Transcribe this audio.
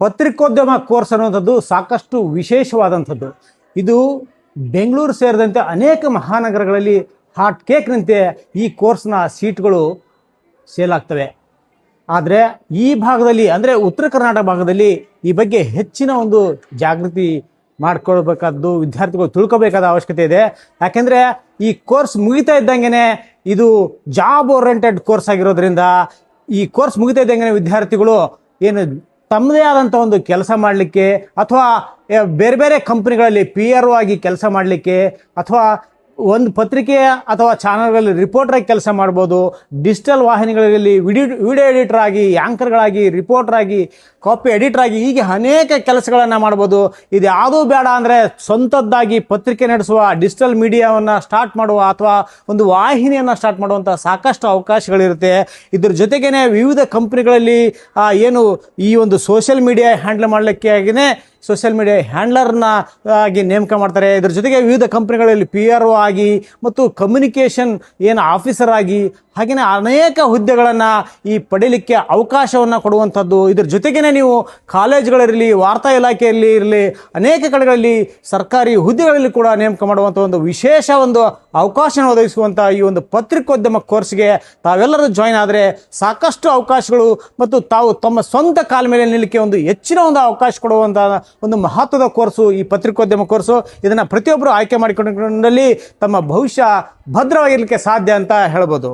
ಪತ್ರಿಕೋದ್ಯಮ ಕೋರ್ಸ್ ಅನ್ನುವಂಥದ್ದು ಸಾಕಷ್ಟು ವಿಶೇಷವಾದಂಥದ್ದು. ಇದು ಬೆಂಗಳೂರು ಸೇರಿದಂತೆ ಅನೇಕ ಮಹಾನಗರಗಳಲ್ಲಿ ಹಾಟ್ ಕೇಕ್ನಂತೆ ಈ ಕೋರ್ಸ್ನ ಸೀಟ್ಗಳು ಸೇಲ್ ಆಗ್ತವೆ. ಆದರೆ ಈ ಭಾಗದಲ್ಲಿ ಅಂದರೆ ಉತ್ತರ ಕರ್ನಾಟಕ ಭಾಗದಲ್ಲಿ ಈ ಬಗ್ಗೆ ಹೆಚ್ಚಿನ ಒಂದು ಜಾಗೃತಿ ಮಾಡ್ಕೊಳ್ಬೇಕಾದ್ದು, ವಿದ್ಯಾರ್ಥಿಗಳು ತಿಳ್ಕೊಬೇಕಾದ ಅವಶ್ಯಕತೆ ಇದೆ. ಯಾಕೆಂದರೆ ಈ ಕೋರ್ಸ್ ಮುಗಿತಾ ಇದ್ದಂಗೆ ಇದು ಜಾಬ್ ಓರಿಯೆಂಟೆಡ್ ಕೋರ್ಸ್ ಆಗಿರೋದ್ರಿಂದ ಈ ಕೋರ್ಸ್ ಮುಗಿತಾ ಇದ್ದಂಗೆ ವಿದ್ಯಾರ್ಥಿಗಳು ಏನು ತಮ್ಮದೇ ಆದಂಥ ಒಂದು ಕೆಲಸ ಮಾಡಲಿಕ್ಕೆ ಅಥವಾ ಬೇರೆ ಬೇರೆ ಕಂಪ್ನಿಗಳಲ್ಲಿ PRO ಆಗಿ ಕೆಲಸ ಮಾಡಲಿಕ್ಕೆ ಅಥವಾ ಒಂದು ಪತ್ರಿಕೆ ಅಥವಾ ಚಾನಲ್ಗಳಲ್ಲಿ ರಿಪೋರ್ಟರ್ ಆಗಿ ಕೆಲಸ ಮಾಡ್ಬೋದು, ಡಿಜಿಟಲ್ ವಾಹಿನಿಗಳಲ್ಲಿ ವಿಡಿಯೋ ಎಡಿಟರ್ ಆಗಿ, ಆ್ಯಂಕರ್ಗಳಾಗಿ, ರಿಪೋರ್ಟರ್ ಆಗಿ, ಕಾಪಿ ಎಡಿಟರ್ ಆಗಿ, ಹೀಗೆ ಅನೇಕ ಕೆಲಸಗಳನ್ನು ಮಾಡ್ಬೋದು. ಇದು ಯಾವುದೂ ಬೇಡ ಅಂದರೆ ಸ್ವಂತದ್ದಾಗಿ ಪತ್ರಿಕೆ ನಡೆಸುವ, ಡಿಜಿಟಲ್ ಮೀಡಿಯಾವನ್ನು ಸ್ಟಾರ್ಟ್ ಮಾಡುವ ಅಥವಾ ಒಂದು ವಾಹಿನಿಯನ್ನು ಸ್ಟಾರ್ಟ್ ಮಾಡುವಂಥ ಸಾಕಷ್ಟು ಅವಕಾಶಗಳಿರುತ್ತೆ. ಇದ್ರ ಜೊತೆಗೇ ವಿವಿಧ ಕಂಪ್ನಿಗಳಲ್ಲಿ ಏನು ಈ ಒಂದು ಸೋಷಿಯಲ್ ಮೀಡಿಯಾ ಹ್ಯಾಂಡಲ್ ಮಾಡಲಿಕ್ಕೆ ಆಗಿನೇ ಸೋಷಿಯಲ್ ಮೀಡಿಯಾ ಹ್ಯಾಂಡ್ಲರ್ನ ಆಗಿ ನೇಮಕ ಮಾಡ್ತಾರೆ. ಇದರ ಜೊತೆಗೆ ವಿವಿಧ ಕಂಪ್ನಿಗಳಲ್ಲಿ PRO ಆಗಿ ಮತ್ತು ಕಮ್ಯುನಿಕೇಷನ್ ಏನು ಆಫೀಸರ್ ಆಗಿ ಹಾಗೆಯೇ ಅನೇಕ ಹುದ್ದೆಗಳನ್ನು ಈ ಪಡೀಲಿಕ್ಕೆ ಅವಕಾಶವನ್ನು ಕೊಡುವಂಥದ್ದು. ಇದ್ರ ಜೊತೆಗೇ ನೀವು ಕಾಲೇಜುಗಳಿರಲಿ, ವಾರ್ತಾ ಇಲಾಖೆಯಲ್ಲಿ ಇರಲಿ, ಅನೇಕ ಕಡೆಗಳಲ್ಲಿ ಸರ್ಕಾರಿ ಹುದ್ದೆಗಳಲ್ಲಿ ಕೂಡ ನೇಮಕ ಮಾಡುವಂಥ ಒಂದು ವಿಶೇಷ ಒಂದು ಅವಕಾಶ ಒದಗಿಸುವಂಥ ಈ ಒಂದು ಪತ್ರಿಕೋದ್ಯಮ ಕೋರ್ಸ್ಗೆ ತಾವೆಲ್ಲರೂ ಜಾಯ್ನ್ ಆದರೆ ಸಾಕಷ್ಟು ಅವಕಾಶಗಳು ಮತ್ತು ತಾವು ತಮ್ಮ ಸ್ವಂತ ಕಾಲ ಮೇಲೆ ನಿಲ್ಲಕ್ಕೆ ಒಂದು ಹೆಚ್ಚಿನ ಒಂದು ಅವಕಾಶ ಕೊಡುವಂಥ ಒಂದು ಮಹತ್ವದ ಕೋರ್ಸು ಈ ಪತ್ರಿಕೋದ್ಯಮ ಕೋರ್ಸು. ಇದನ್ನು ಪ್ರತಿಯೊಬ್ಬರು ಆಯ್ಕೆ ಮಾಡಿಕೊಂಡಲ್ಲಿ ತಮ್ಮ ಭವಿಷ್ಯ ಭದ್ರವಾಗಿರಲಿಕ್ಕೆ ಸಾಧ್ಯ ಅಂತ ಹೇಳ್ಬೋದು.